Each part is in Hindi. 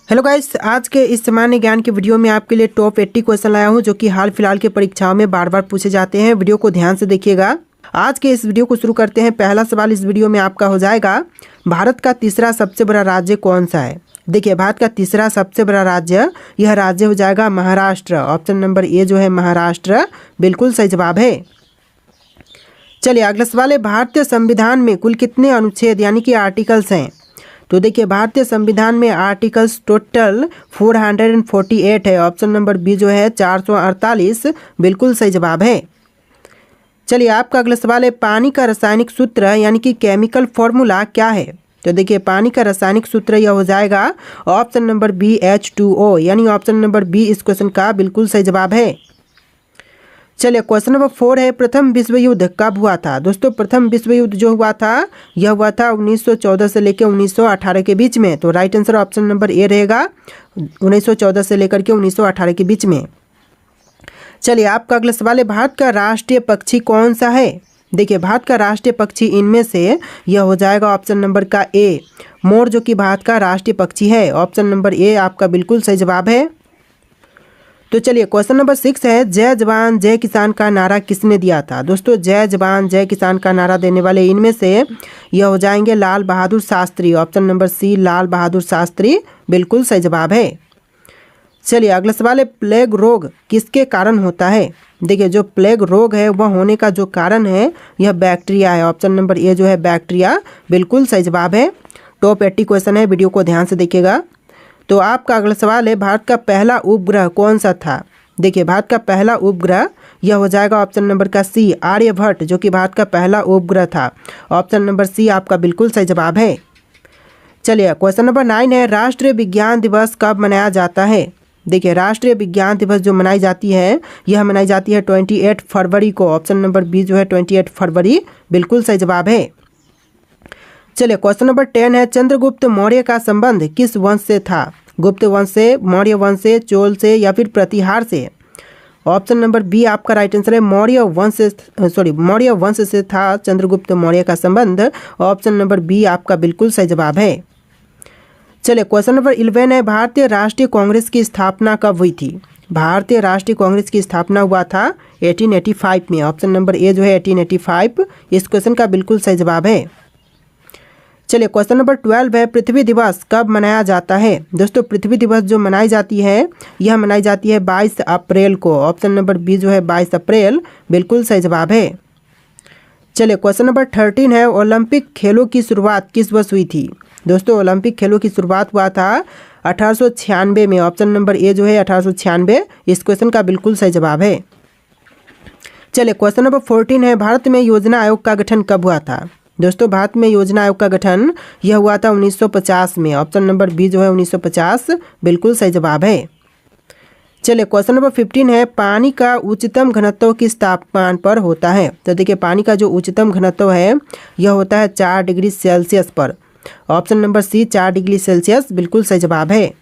हेलो गाइस, आज के इस सामान्य ज्ञान के वीडियो में आपके लिए टॉप 80 क्वेश्चन लाया हूं जो कि हाल फिलहाल के परीक्षाओं में बार बार पूछे जाते हैं। वीडियो को ध्यान से देखिएगा। आज के इस वीडियो को शुरू करते हैं। पहला सवाल इस वीडियो में आपका हो जाएगा, भारत का तीसरा सबसे बड़ा राज्य कौन सा है। देखिए, भारत का तीसरा सबसे बड़ा राज्य, यह राज्य हो जाएगा महाराष्ट्र। ऑप्शन नंबर ए जो है महाराष्ट्र, बिल्कुल सही जवाब है। चलिए अगला सवाल है, भारतीय संविधान में कुल कितने अनुच्छेद यानी कि आर्टिकल्स हैं। तो देखिए, भारतीय संविधान में आर्टिकल्स टोटल 448 है। ऑप्शन नंबर बी जो है 448, बिल्कुल सही जवाब है। चलिए आपका अगला सवाल है, पानी का रासायनिक सूत्र यानी कि केमिकल फॉर्मूला क्या है। तो देखिए, पानी का रासायनिक सूत्र यह हो जाएगा ऑप्शन नंबर बी H2O, यानी ऑप्शन नंबर बी इस क्वेश्चन का बिल्कुल सही जवाब है। चलिए क्वेश्चन नंबर 4 है, प्रथम विश्व युद्ध कब हुआ था। दोस्तों, प्रथम विश्व युद्ध जो हुआ था यह हुआ था 1914 से लेकर 1918 के बीच में। तो right answer option number A रहेगा, 1914 से लेकर के 1918 के बीच में। चलिए आपका अगला सवाल है, भारत का राष्ट्रीय पक्षी कौन सा है। देखिए, भारत का राष्ट्रीय पक्षी इनमें से यह हो जाएगा ऑप्शन नंबर का ए, मोर, जो कि भारत का राष्ट्रीय पक्षी है। ऑप्शन नंबर ए आपका बिल्कुल सही जवाब है। तो चलिए क्वेश्चन नंबर 6 है, जय जवान जय किसान का नारा किसने दिया था। दोस्तों, जय जवान जय किसान का नारा देने वाले इनमें से यह हो जाएंगे लाल बहादुर शास्त्री। ऑप्शन नंबर सी लाल बहादुर शास्त्री, बिल्कुल सही जवाब है। चलिए अगला सवाल है, प्लेग रोग किसके कारण होता है। देखिए, जो प्लेग रोग है वह होने का जो कारण है यह बैक्टीरिया है। ऑप्शन नंबर ए जो है बैक्टीरिया, बिल्कुल सही जवाब है। टॉप 80 क्वेश्चन है, वीडियो को ध्यान से देखिएगा। तो आपका अगला सवाल है, भारत का पहला उपग्रह कौन सा था। देखिए, भारत का पहला उपग्रह यह हो जाएगा ऑप्शन नंबर का सी आर्यभट्ट, जो कि भारत का पहला उपग्रह था। ऑप्शन नंबर सी आपका बिल्कुल सही जवाब है। चलिए क्वेश्चन नंबर 9 है, राष्ट्रीय विज्ञान दिवस कब मनाया जाता है। देखिए, राष्ट्रीय विज्ञान दिवस जो मनाई जाती है यह मनाई जाती है 28 फरवरी को। ऑप्शन नंबर बी जो है 28 फरवरी, बिल्कुल सही जवाब है। चलिए क्वेश्चन नंबर 10 है, चंद्रगुप्त मौर्य का संबंध किस वंश से था। गुप्त वंश से, मौर्य वंश से, चोल से या फिर प्रतिहार से। ऑप्शन नंबर बी आपका राइट आंसर है, मौर्य वंश से था चंद्रगुप्त मौर्य का संबंध। ऑप्शन नंबर बी आपका बिल्कुल सही जवाब है। चलिए क्वेश्चन नंबर 11 है, भारतीय राष्ट्रीय कांग्रेस की स्थापना कब हुई थी। भारतीय राष्ट्रीय कांग्रेस की स्थापना हुआ था 1885 में। ऑप्शन नंबर ए जो है 1885, इस क्वेश्चन का बिल्कुल सही जवाब है। चलिए क्वेश्चन नंबर 12 है, पृथ्वी दिवस कब मनाया जाता है। दोस्तों, पृथ्वी दिवस जो मनाई जाती है यह मनाई जाती है 22 अप्रैल को। ऑप्शन नंबर बी जो है 22 अप्रैल, बिल्कुल सही जवाब है। चलिए क्वेश्चन नंबर 13 है, ओलंपिक खेलों की शुरुआत किस वर्ष हुई थी। दोस्तों, ओलंपिक खेलों की शुरुआत हुआ था 1896 में। ऑप्शन नंबर ए जो है 1896, इस क्वेश्चन का बिल्कुल सही जवाब है। चलिए क्वेश्चन नंबर 14 है, भारत में योजना आयोग का गठन कब हुआ था। दोस्तों, भारत में योजना आयोग का गठन यह हुआ था 1950 में। ऑप्शन नंबर बी जो है 1950, बिल्कुल सही जवाब है। चलिए क्वेश्चन नंबर 15 है, पानी का उच्चतम घनत्व किस तापमान पर होता है। तो देखिए, पानी का जो उच्चतम घनत्व है यह होता है 4 डिग्री सेल्सियस पर। Option number C 4 degree Celsius, बिल्कुल सही जवाब है।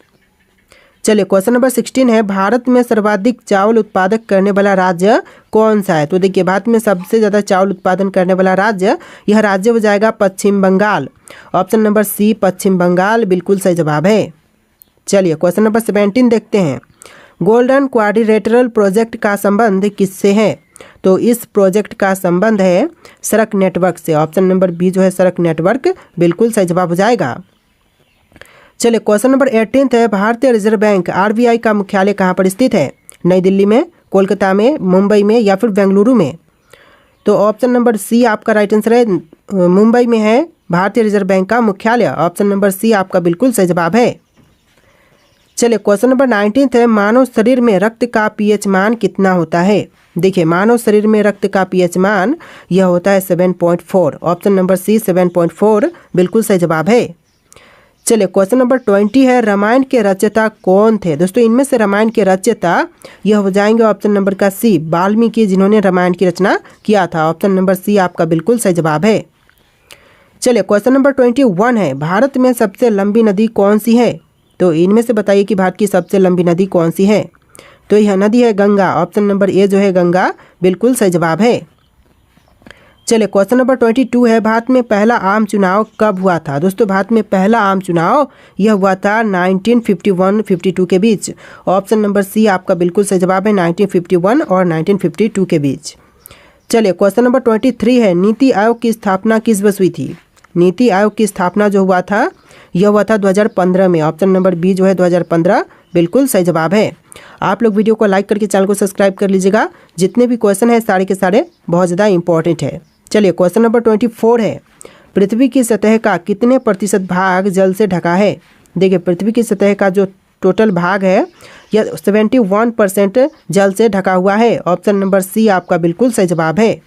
चलिए क्वेश्चन नंबर 16 है, भारत में सर्वाधिक चावल उत्पादक करने वाला राज्य कौन सा है। तो देखिए, भारत में सबसे ज़्यादा चावल उत्पादन करने वाला राज्य, यह राज्य हो जाएगा पश्चिम बंगाल। ऑप्शन नंबर सी पश्चिम बंगाल, बिल्कुल सही जवाब है। चलिए क्वेश्चन नंबर 17 देखते हैं, गोल्डन क्वाड्रिलेटरल प्रोजेक्ट का संबंध किससे है। तो इस प्रोजेक्ट का संबंध है सड़क नेटवर्क से। ऑप्शन नंबर बी जो है सड़क नेटवर्क, बिल्कुल सही जवाब हो जाएगा। चलिए क्वेश्चन नंबर 18 है, भारतीय रिजर्व बैंक RBI का मुख्यालय कहाँ पर स्थित है। नई दिल्ली में, कोलकाता में, मुंबई में या फिर बेंगलुरु में। तो ऑप्शन नंबर सी आपका राइट आंसर है, मुंबई में है भारतीय रिजर्व बैंक का मुख्यालय। ऑप्शन नंबर सी आपका बिल्कुल सही जवाब है। चलिए क्वेश्चन नंबर 19 है, मानव शरीर में रक्त का pH मान कितना होता है। देखिए, मानव शरीर में रक्त का pH मान यह होता है 7.4। ऑप्शन नंबर सी 7.4, बिल्कुल सही जवाब है। चलिए क्वेश्चन नंबर 20 है, रामायण के रचयिता कौन थे। दोस्तों, इनमें से रामायण के रचयिता यह हो जाएंगे ऑप्शन नंबर का सी वाल्मीकि, जिन्होंने रामायण की रचना किया था। ऑप्शन नंबर सी आपका बिल्कुल सही जवाब है। चलिए क्वेश्चन नंबर 21 है, भारत में सबसे लंबी नदी कौन सी है। तो इनमें से बताइए कि भारत की सबसे लंबी नदी कौन सी है। तो यह नदी है गंगा। ऑप्शन नंबर ए जो है गंगा, बिल्कुल सही जवाब है। चलिए क्वेश्चन नंबर 22 है, भारत में पहला आम चुनाव कब हुआ था। दोस्तों भारत में पहला आम चुनाव यह हुआ था 1951-52 के बीच। ऑप्शन नंबर सी आपका बिल्कुल सही जवाब है, 1951 और 1952 के बीच। चलिए क्वेश्चन नंबर 23 है, नीति आयोग की स्थापना किस वर्ष हुई थी। नीति आयोग की स्थापना जो हुआ था यह हुआ था 2015 में। ऑप्शन नंबर बी जो है 2015 बिल्कुल सही जवाब है। आप लोग वीडियो को लाइक करके चैनल को सब्सक्राइब कर लीजिएगा। जितने भी क्वेश्चन है सारे के सारे बहुत ज़्यादा इंपॉर्टेंट है। चलिए क्वेश्चन नंबर 24 है, पृथ्वी की सतह का कितने प्रतिशत भाग जल से ढका है। देखिए पृथ्वी की सतह का जो टोटल भाग है यह 71% जल से ढका हुआ है। ऑप्शन नंबर सी आपका बिल्कुल सही जवाब है।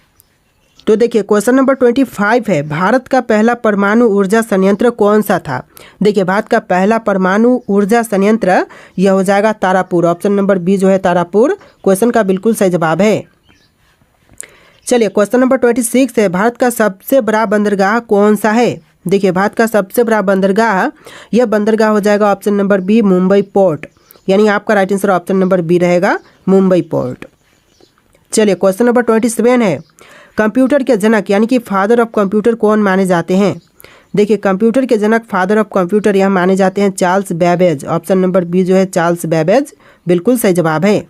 तो देखिए क्वेश्चन नंबर 25 है, भारत का पहला परमाणु ऊर्जा संयंत्र कौन सा था। देखिए भारत का पहला परमाणु ऊर्जा संयंत्र यह हो जाएगा तारापुर। ऑप्शन नंबर बी जो है तारापुर क्वेश्चन का बिल्कुल सही जवाब है। चलिए क्वेश्चन नंबर 26 है, भारत का सबसे बड़ा बंदरगाह कौन सा है। देखिए भारत का सबसे बड़ा बंदरगाह यह बंदरगाह हो जाएगा option number B Mumbai port, यानी आपका right answer option number B रहेगा मुंबई पोर्ट। चलिए क्वेश्चन नंबर 27 है, कंप्यूटर के जनक यानी कि फादर ऑफ कंप्यूटर कौन माने जाते हैं। देखिए कंप्यूटर के जनक फादर ऑफ कंप्यूटर यह माने जाते हैं Charles Babbage. Option number B जो है चार्ल्स बेबेज बिल्कुल सही जवाब है।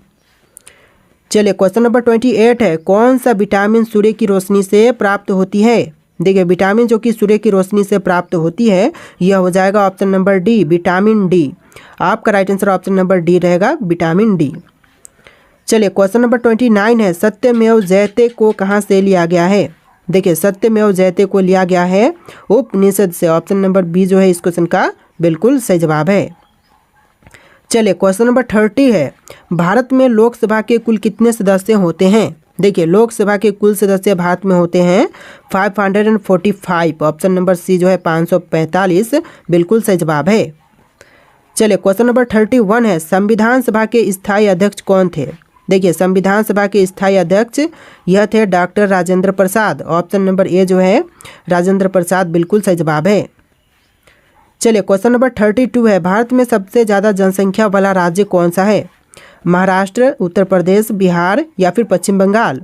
चलिए क्वेश्चन नंबर 28 है, कौन सा विटामिन सूर्य की रोशनी से प्राप्त होती है। देखिए विटामिन जो कि सूर्य की रोशनी से प्राप्त होती है यह हो जाएगा option number D vitamin D. आपका right answer option number D रहेगा विटामिन डी। चलिए क्वेश्चन नंबर 29 है, सत्यमेव जयते को कहाँ से लिया गया है। देखिए सत्यमेव जयते को लिया गया है उपनिषद से। ऑप्शन नंबर बी जो है इस क्वेश्चन का बिल्कुल सही जवाब है। चलिए क्वेश्चन नंबर 30 है, भारत में लोकसभा के कुल कितने सदस्य होते हैं। देखिए लोकसभा के कुल सदस्य भारत में होते हैं 545। ऑप्शन नंबर सी जो है 545 बिल्कुल सही जवाब है। चलिए क्वेश्चन नंबर 31 है, संविधान सभा के स्थायी अध्यक्ष कौन थे। देखिए संविधान सभा के स्थायी अध्यक्ष यह थे doctor Rajendra Prasad. Option number A जो है राजेंद्र प्रसाद बिल्कुल सही जवाब है। चलिए क्वेश्चन नंबर 32 है, भारत में सबसे ज़्यादा जनसंख्या वाला राज्य कौन सा है। महाराष्ट्र, उत्तर प्रदेश, बिहार या फिर पश्चिम बंगाल।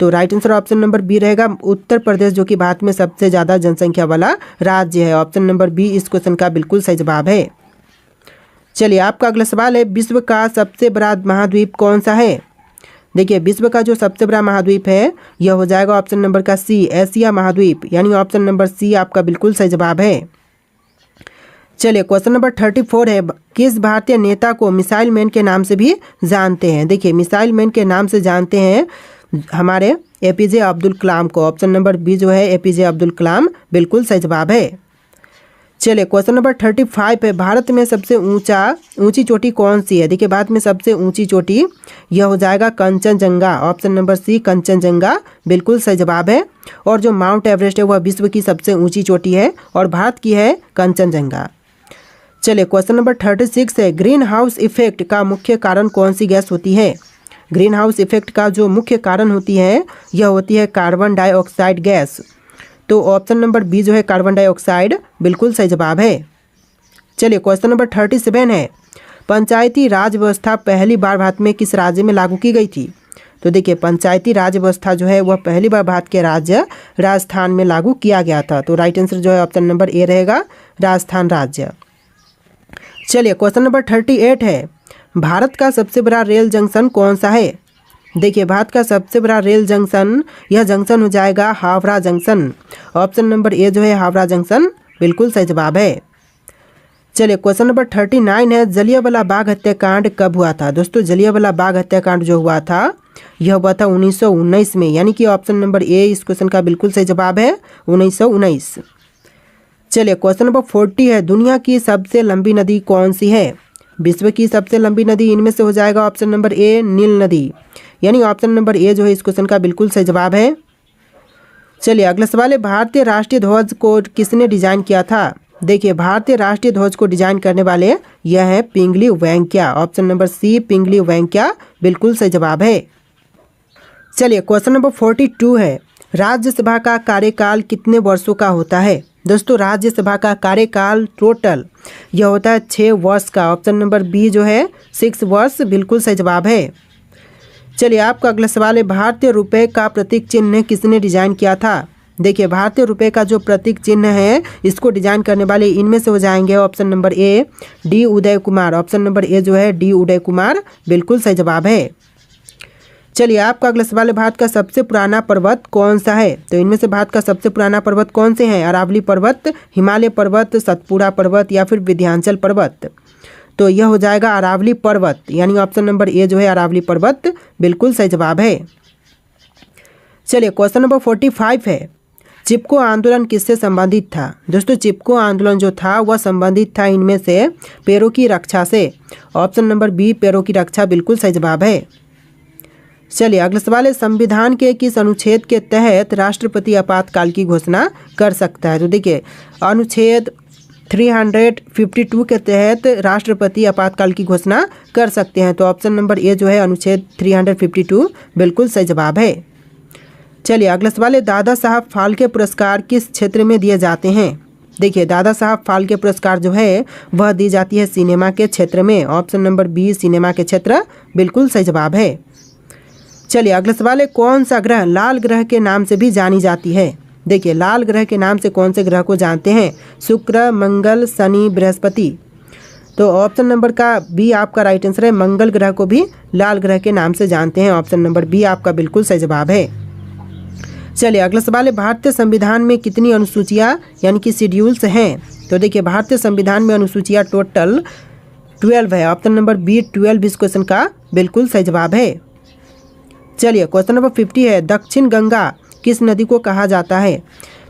तो right answer option number B रहेगा उत्तर प्रदेश, जो कि भारत में सबसे ज़्यादा जनसंख्या वाला राज्य है। ऑप्शन नंबर बी इस क्वेश्चन का बिल्कुल सही जवाब है। चलिए आपका अगला सवाल है, विश्व का सबसे बड़ा महाद्वीप कौन सा है। देखिए विश्व का जो सबसे बड़ा महाद्वीप है यह हो जाएगा ऑप्शन नंबर का सी एशिया महाद्वीप, यानी ऑप्शन नंबर सी आपका बिल्कुल सही जवाब है। चलिए क्वेश्चन नंबर 34 है, किस भारतीय नेता को मिसाइल मैन के नाम से भी जानते हैं। देखिए मिसाइल मैन के नाम से जानते हैं हमारे एपीजे अब्दुल कलाम को। ऑप्शन नंबर बी जो है एपीजे अब्दुल कलाम बिल्कुल सही जवाब है। चलिए क्वेश्चन नंबर 35 है, भारत में सबसे ऊंची चोटी कौन सी है। देखिए भारत में सबसे ऊंची चोटी यह हो जाएगा Kanchenjunga. Option number C Kanchenjunga बिल्कुल सही जवाब है। और जो माउंट एवरेस्ट है वह विश्व की सबसे ऊंची चोटी है और भारत की है कंचनजंगा। चलिए क्वेश्चन नंबर 36 है, ग्रीन हाउस इफेक्ट का मुख्य कारण कौन सी गैस होती है। ग्रीन हाउस इफेक्ट का जो मुख्य कारण होती है यह होती है कार्बन डाइऑक्साइड गैस। तो ऑप्शन नंबर बी जो है कार्बन डाइऑक्साइड बिल्कुल सही जवाब है। चलिए क्वेश्चन नंबर 37 है, पंचायती राज व्यवस्था पहली बार भारत में किस राज्य में लागू की गई थी। तो देखिए पंचायती राज व्यवस्था जो है वह पहली बार भारत के राज्य राजस्थान में लागू किया गया था। तो राइट आंसर जो है ऑप्शन नंबर ए रहेगा राजस्थान राज्य। चलिए क्वेश्चन नंबर 38 है, भारत का सबसे बड़ा रेल जंक्शन कौन सा है। देखिए भारत का सबसे बड़ा रेल जंक्शन यह जंक्शन हो जाएगा Howrah junction. Option number A जो है हावड़ा जंक्शन बिल्कुल सही जवाब है। चलिए क्वेश्चन नंबर 39 है, जलियांवाला बाग हत्याकांड कब हुआ था। दोस्तों जलियांवाला बाग हत्याकांड जो हुआ था यह हुआ था 1919 में, यानी कि ऑप्शन नंबर ए इस क्वेश्चन का बिल्कुल सही जवाब है 1919। चलिए क्वेश्चन नंबर 40 है, दुनिया की सबसे लंबी नदी कौन सी है। विश्व की सबसे लंबी नदी इनमें से हो जाएगा ऑप्शन नंबर ए नील नदी, यानी ऑप्शन नंबर ए जो है इस क्वेश्चन का बिल्कुल सही जवाब है। चलिए अगला सवाल है, भारतीय राष्ट्रीय ध्वज को किसने डिजाइन किया था। देखिए भारतीय राष्ट्रीय ध्वज को डिजाइन करने वाले यह है पिंगली वेंकैया। ऑप्शन नंबर सी पिंगली वेंकैया बिल्कुल सही जवाब है। चलिए क्वेश्चन नंबर 42 है, राज्यसभा का कार्यकाल कितने वर्षों का होता है। दोस्तों राज्यसभा का कार्यकाल टोटल यह होता है 6 वर्ष का। ऑप्शन नंबर बी जो है 6 वर्ष बिल्कुल सही जवाब है। चलिए आपका अगला सवाल है, भारतीय रुपए का प्रतीक चिन्ह किसने डिजाइन किया था। देखिए भारतीय रुपए का जो प्रतीक चिन्ह है इसको डिजाइन करने वाले इनमें से हो जाएंगे option number A D Uday Kumar. Option number A जो है डी उदय कुमार बिल्कुल सही जवाब है। चलिए आपका अगला सवाल है, भारत का सबसे पुराना पर्वत कौन सा है। तो इनमें से भारत का सबसे पुराना पर्वत कौन से हैं, अरावली पर्वत, हिमालय पर्वत, सतपुड़ा पर्वत या फिर विंध्याचल पर्वत। तो यह हो जाएगा अरावली पर्वत, यानी ऑप्शन नंबर ए जो है अरावली पर्वत बिल्कुल सही जवाब है। चलिए क्वेश्चन नंबर 45 है, चिपको आंदोलन किससे संबंधित था। दोस्तों चिपको आंदोलन जो था वह संबंधित था इनमें से पेड़ों की रक्षा से। ऑप्शन नंबर बी पेड़ों की रक्षा बिल्कुल सही जवाब है। चलिए अगला सवाल है, संविधान के किस अनुच्छेद के तहत राष्ट्रपति आपातकाल की घोषणा कर सकता है। तो देखिए अनुच्छेद 352 के तहत राष्ट्रपति आपातकाल की घोषणा कर सकते हैं। तो ऑप्शन नंबर ए जो है अनुच्छेद 352 बिल्कुल सही जवाब है। चलिए अगला सवाल है, दादा साहब फाल्के पुरस्कार किस क्षेत्र में दिए जाते हैं। देखिए दादा साहब फाल्के पुरस्कार जो है वह दी जाती है सिनेमा के क्षेत्र में। ऑप्शन नंबर बी सिनेमा के क्षेत्र बिल्कुल सही जवाब है। चलिए अगला सवाल है, कौन सा ग्रह लाल ग्रह के नाम से भी जानी जाती है। देखिए लाल ग्रह के नाम से कौन से ग्रह को जानते हैं, शुक्र, मंगल, शनि, बृहस्पति। तो ऑप्शन नंबर का बी आपका राइट आंसर है, मंगल ग्रह को भी लाल ग्रह के नाम से जानते हैं। ऑप्शन नंबर बी आपका बिल्कुल सही जवाब है। चलिए अगला सवाल है, भारतीय संविधान में कितनी अनुसूचियाँ यानी कि शेड्यूल्स हैं। तो देखिए भारतीय संविधान में अनुसूचियाँ टोटल 12 है। ऑप्शन नंबर बी 12 इस क्वेश्चन का बिल्कुल सही जवाब है। चलिए क्वेश्चन नंबर 50 है, दक्षिण गंगा किस नदी को कहा जाता है।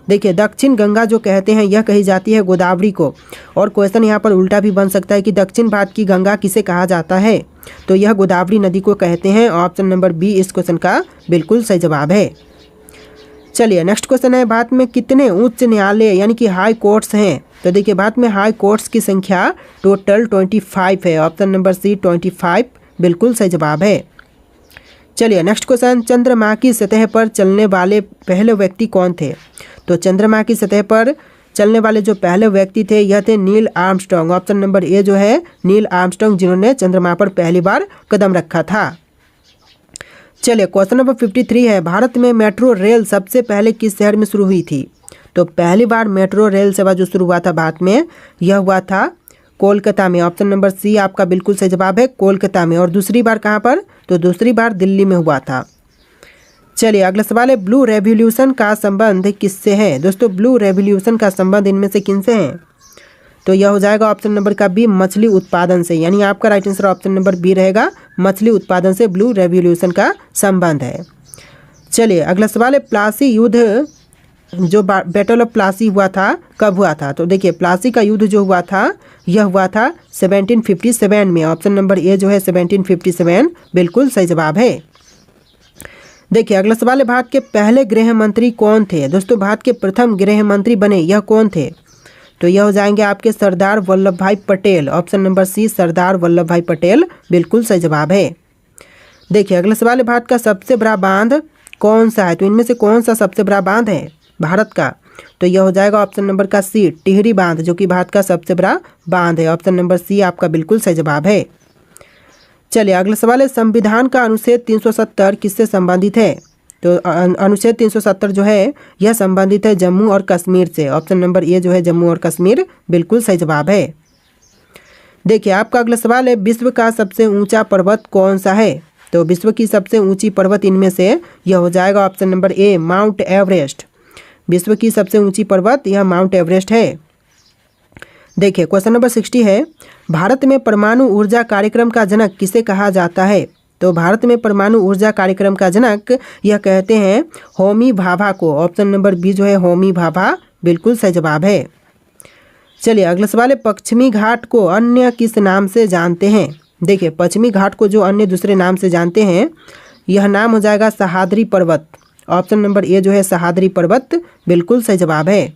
देखिए दक्षिण गंगा जो कहते हैं यह कही जाती है गोदावरी को। और क्वेश्चन यहाँ पर उल्टा भी बन सकता है कि दक्षिण भारत की गंगा किसे कहा जाता है। तो यह गोदावरी नदी को कहते हैं। ऑप्शन नंबर बी इस क्वेश्चन का बिल्कुल सही जवाब है। चलिए नेक्स्ट क्वेश्चन है, भारत में कितने उच्च न्यायालय यानी कि हाई कोर्ट्स हैं। तो देखिए भारत में हाई कोर्ट्स की संख्या टोटल 25 है। ऑप्शन नंबर सी 25 बिल्कुल सही जवाब है। चलिए नेक्स्ट क्वेश्चन, चंद्रमा की सतह पर चलने वाले पहले व्यक्ति कौन थे। तो चंद्रमा की सतह पर चलने वाले जो पहले व्यक्ति थे यह थे Neil Armstrong. Option number A जो है नील आर्मस्ट्रांग जिन्होंने चंद्रमा पर पहली बार कदम रखा था। चलिए क्वेश्चन नंबर 53 है, भारत में मेट्रो रेल सबसे पहले किस शहर में शुरू हुई थी। तो पहली बार मेट्रो रेल सेवा जो शुरू हुआ था भारत में यह हुआ था कोलकाता में। ऑप्शन नंबर सी आपका बिल्कुल सही जवाब है, कोलकाता में। और दूसरी बार कहाँ पर, तो दूसरी बार दिल्ली में हुआ था। चलिए अगला सवाल है, ब्लू रेवोल्यूशन का संबंध किससे है। दोस्तों ब्लू रेवोल्यूशन का संबंध इनमें से किनसे है। तो यह हो जाएगा ऑप्शन नंबर का बी मछली उत्पादन से, यानी आपका right answer option number B रहेगा, मछली उत्पादन से ब्लू रेवोल्यूशन का संबंध है। चलिए अगला सवाल है, प्लासी युद्ध जो बैटल ऑफ प्लासी हुआ था कब हुआ था। तो देखिए प्लासी का युद्ध जो हुआ था यह हुआ था 1757 में। ऑप्शन नंबर ए जो है 1757 बिल्कुल सही जवाब है। देखिए अगला सवाल है, भारत के पहले गृह मंत्री कौन थे। दोस्तों भारत के प्रथम गृह मंत्री बने यह कौन थे। तो यह हो जाएंगे आपके सरदार वल्लभ भाई पटेल। ऑप्शन नंबर सी सरदार वल्लभ भाई पटेल बिल्कुल सही जवाब है। देखिए अगला सवाल है, भारत का सबसे बड़ा बांध कौन सा है। तो इनमें से कौन सा सबसे बड़ा बांध है भारत का। तो यह हो जाएगा ऑप्शन नंबर का सी टिहरी बांध, जो कि भारत का सबसे बड़ा बांध है। ऑप्शन नंबर सी आपका बिल्कुल सही जवाब है। चलिए अगला सवाल है, संविधान का अनुच्छेद 370 किससे संबंधित है। तो अनुच्छेद 370 जो है यह संबंधित है जम्मू और कश्मीर से। ऑप्शन नंबर ए जो है जम्मू और कश्मीर बिल्कुल सही जवाब है। देखिए आपका अगला सवाल है, विश्व का सबसे ऊंचा पर्वत कौन सा है। तो विश्व की सबसे ऊंची पर्वत इनमें से यह हो जाएगा option number A mount Everest. विश्व की सबसे ऊंची पर्वत यह माउंट एवरेस्ट है। देखिए क्वेश्चन नंबर 60 है, भारत में परमाणु ऊर्जा कार्यक्रम का जनक किसे कहा जाता है। तो भारत में परमाणु ऊर्जा कार्यक्रम का जनक यह कहते हैं होमी भाभा को। ऑप्शन नंबर बी जो है होमी भाभा बिल्कुल सही जवाब है। चलिए अगला सवाल है, पश्चिमी घाट को अन्य किस नाम से जानते हैं। देखिए पश्चिमी घाट को जो अन्य दूसरे नाम से जानते हैं यह नाम हो जाएगा सह्याद्री पर्वत। ऑप्शन नंबर ए जो है सह्याद्री पर्वत बिल्कुल सही जवाब है।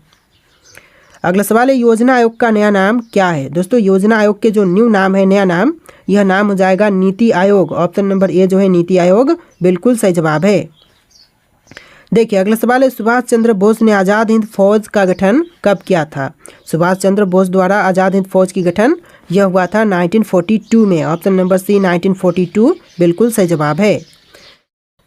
अगला सवाल है, योजना आयोग का नया नाम क्या है। दोस्तों योजना आयोग के जो न्यू नाम है नया नाम यह नाम हो जाएगा NITI Aayog. Option number A जो है नीति आयोग बिल्कुल सही जवाब है। देखिए अगला सवाल है, सुभाष चंद्र बोस ने आज़ाद हिंद फौज का गठन कब किया था। सुभाष चंद्र बोस द्वारा आज़ाद हिंद फौज की गठन यह हुआ था 1942 में। ऑप्शन नंबर सी 1942 बिल्कुल सही जवाब है।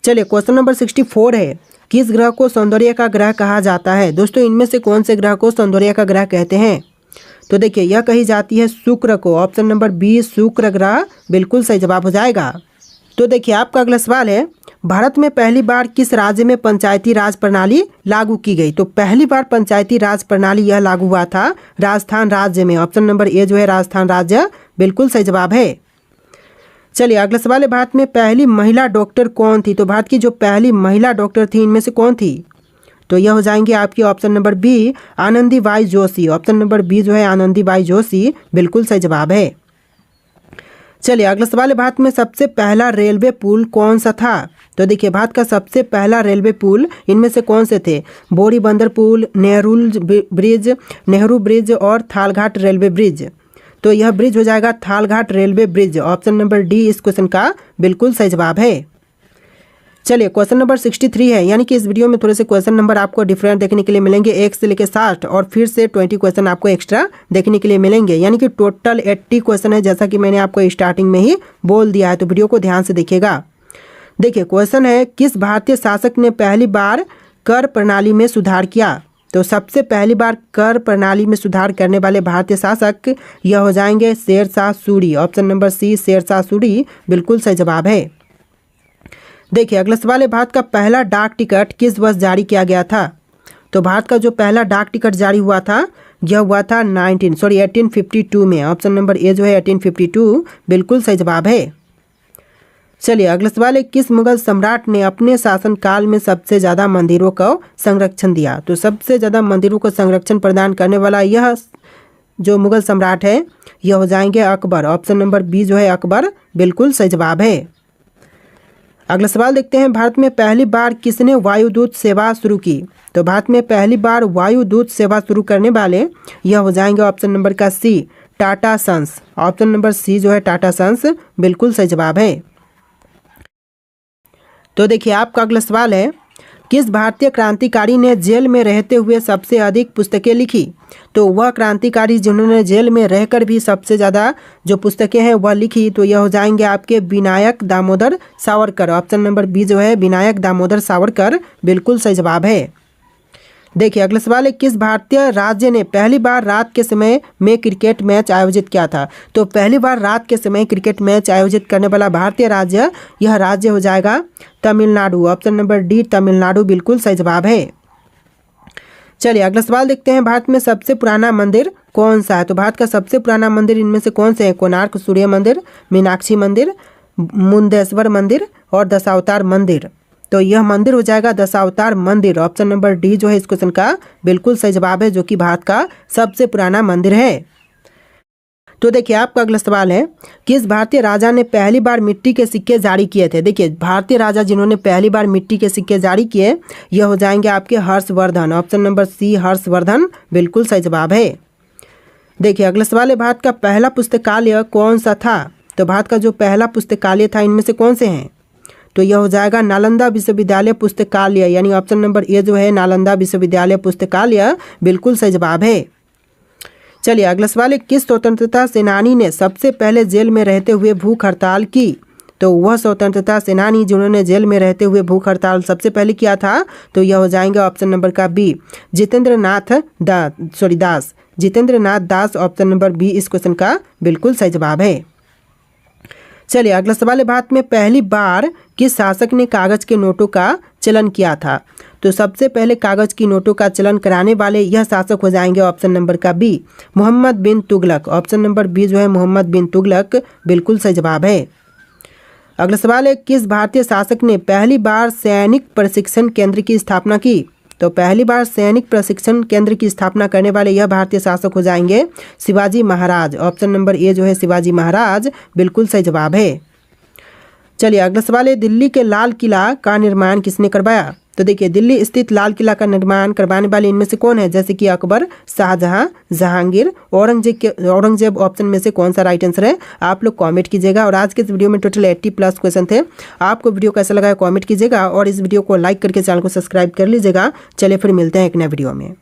चलिए क्वेश्चन नंबर 64 है, किस ग्रह को सौंदर्य का ग्रह कहा जाता है। दोस्तों इनमें से कौन से ग्रह को सौंदर्य का ग्रह कहते हैं। तो देखिए यह कही जाती है शुक्र को। ऑप्शन नंबर बी शुक्र ग्रह बिल्कुल सही जवाब हो जाएगा। तो देखिए आपका अगला सवाल है, भारत में पहली बार किस राज्य में पंचायती राज प्रणाली लागू की गई। तो पहली बार पंचायती राज प्रणाली यह लागू हुआ था राजस्थान राज्य में। ऑप्शन नंबर ए जो है राजस्थान राज्य बिल्कुल सही जवाब है। चलिए अगला सवाल है, भारत में पहली महिला डॉक्टर कौन थी। तो भारत की जो पहली महिला डॉक्टर थी इनमें से कौन थी। तो यह हो जाएंगे आपकी option number B Anandibai Joshi. Option number B जो है आनंदीबाई जोशी बिल्कुल सही जवाब है। चलिए अगला सवाल है, भारत में सबसे पहला रेलवे पुल कौन सा था। तो देखिए भारत का सबसे पहला रेलवे पुल इनमें से कौन से थे। बोरी बंदर पुल, नेहरू ब्रिज और थालघाट रेलवे ब्रिज। तो यह ब्रिज हो जाएगा Thalghat railway bridge. Option number D इस क्वेश्चन का बिल्कुल सही जवाब है। चलिए क्वेश्चन नंबर 63 है, यानी कि इस वीडियो में थोड़े से क्वेश्चन नंबर आपको डिफरेंट देखने के लिए मिलेंगे। 1 से लेकर 60 और फिर से 20 क्वेश्चन आपको एक्स्ट्रा देखने के लिए मिलेंगे, यानी कि टोटल 80 क्वेश्चन है, जैसा कि मैंने आपको स्टार्टिंग में ही बोल दिया है। तो वीडियो को ध्यान से देखिएगा। देखिए क्वेश्चन है, किस भारतीय शासक ने पहली बार कर प्रणाली में सुधार किया। तो सबसे पहली बार कर प्रणाली में सुधार करने वाले भारतीय शासक यह हो जाएंगे Sher Shah Suri. Option number C Sher Shah Suri बिल्कुल सही जवाब है। देखिए अगला सवाल है, भारत का पहला डाक टिकट किस वर्ष जारी किया गया था। तो भारत का जो पहला डाक टिकट जारी हुआ था यह हुआ था 1852 में। ऑप्शन नंबर ए जो है 1852 बिल्कुल सही जवाब है। चलिए अगला सवाल है, किस मुगल सम्राट ने अपने शासनकाल में सबसे ज़्यादा मंदिरों को संरक्षण दिया। तो सबसे ज़्यादा मंदिरों को संरक्षण प्रदान करने वाला यह जो मुगल सम्राट है यह हो जाएंगे अकबर। ऑप्शन नंबर बी जो है अकबर बिल्कुल सही जवाब है। अगला सवाल देखते हैं, भारत में पहली बार किसने वायुदूत सेवा शुरू की। तो भारत में पहली बार वायुदूत सेवा शुरू करने वाले यह हो जाएंगे ऑप्शन नंबर का C Tata Sons. Option number C जो है टाटा सन्स बिल्कुल सही जवाब है। तो देखिए आपका अगला सवाल है, किस भारतीय क्रांतिकारी ने जेल में रहते हुए सबसे अधिक पुस्तकें लिखी। तो वह क्रांतिकारी जिन्होंने जेल में रहकर भी सबसे ज़्यादा जो पुस्तकें हैं वह लिखी, तो यह हो जाएंगे आपके Vinayak Damodar Savarkar. Option number B जो है विनायक दामोदर सावरकर बिल्कुल सही जवाब है। देखिए अगला सवाल है, किस भारतीय राज्य ने पहली बार रात के समय में क्रिकेट मैच आयोजित किया था। तो पहली बार रात के समय क्रिकेट मैच आयोजित करने वाला भारतीय राज्य यह राज्य हो जाएगा Tamil Nadu. Option number D Tamil Nadu बिल्कुल सही जवाब है। चलिए अगला सवाल देखते हैं, भारत में सबसे पुराना मंदिर कौन सा है। तो भारत का सबसे पुराना मंदिर इनमें से कौन से हैं। कोणार्क सूर्य मंदिर, मीनाक्षी मंदिर, मुंदेश्वर मंदिर और दशावतार मंदिर। तो यह मंदिर हो जाएगा दशावतार मंदिर। ऑप्शन नंबर डी जो है इस क्वेश्चन का बिल्कुल सही जवाब है, जो कि भारत का सबसे पुराना मंदिर है। तो देखिए आपका अगला सवाल है, किस भारतीय राजा ने पहली बार मिट्टी के सिक्के जारी किए थे। देखिए भारतीय राजा जिन्होंने पहली बार मिट्टी के सिक्के जारी किए यह हो जाएंगे आपके Harshvardhan. Option number C Harshvardhan बिल्कुल सही जवाब है। देखिए अगला सवाल है, भारत का पहला पुस्तकालय कौन सा था। तो भारत का जो पहला पुस्तकालय था इनमें से कौन से हैं। तो यह हो जाएगा नालंदा विश्वविद्यालय पुस्तकालय, यानी ऑप्शन नंबर ए जो है नालंदा विश्वविद्यालय पुस्तकालय बिल्कुल सही जवाब है। चलिए अगला सवाल है, किस स्वतंत्रता सेनानी ने सबसे पहले जेल में रहते हुए भूख हड़ताल की। तो वह स्वतंत्रता सेनानी जिन्होंने जेल में रहते हुए भूख हड़ताल सबसे पहले किया था तो यह हो जाएंगे ऑप्शन नंबर का बी जितेंद्र नाथ दास। ऑप्शन नंबर बी इस क्वेश्चन का बिल्कुल सही जवाब है। चलिए अगला सवाल है, भारत में पहली बार किस शासक ने कागज के नोटों का चलन किया था। तो सबसे पहले कागज की नोटों का चलन कराने वाले यह शासक हो जाएंगे ऑप्शन नंबर का बी मोहम्मद बिन तुगलक। ऑप्शन नंबर बी जो है मोहम्मद बिन तुगलक बिल्कुल सही जवाब है। अगला सवाल है, किस भारतीय शासक ने पहली बार सैनिक प्रशिक्षण केंद्र की स्थापना की। तो पहली बार सैनिक प्रशिक्षण केंद्र की स्थापना करने वाले यह भारतीय शासक हो जाएंगे Shivaji Maharaj. Option number A जो है शिवाजी महाराज बिल्कुल सही जवाब है। चलिए अगला सवाल है, दिल्ली के लाल किला का निर्माण किसने करवाया। तो देखिए दिल्ली स्थित लाल किला का निर्माण करवाने वाले इनमें से कौन है, जैसे कि अकबर, शाहजहां, जहांगीर, औरंगजेब। ऑप्शन में से कौन सा राइट आंसर है आप लोग कमेंट कीजिएगा। और आज के इस वीडियो में टोटल 80+ क्वेश्चन थे। आपको वीडियो कैसा लगा कमेंट कीजिएगा और इस वीडियो को लाइक करके चैनल को सब्सक्राइब कर लीजिएगा। चलिए फिर मिलते हैं एक नए वीडियो में।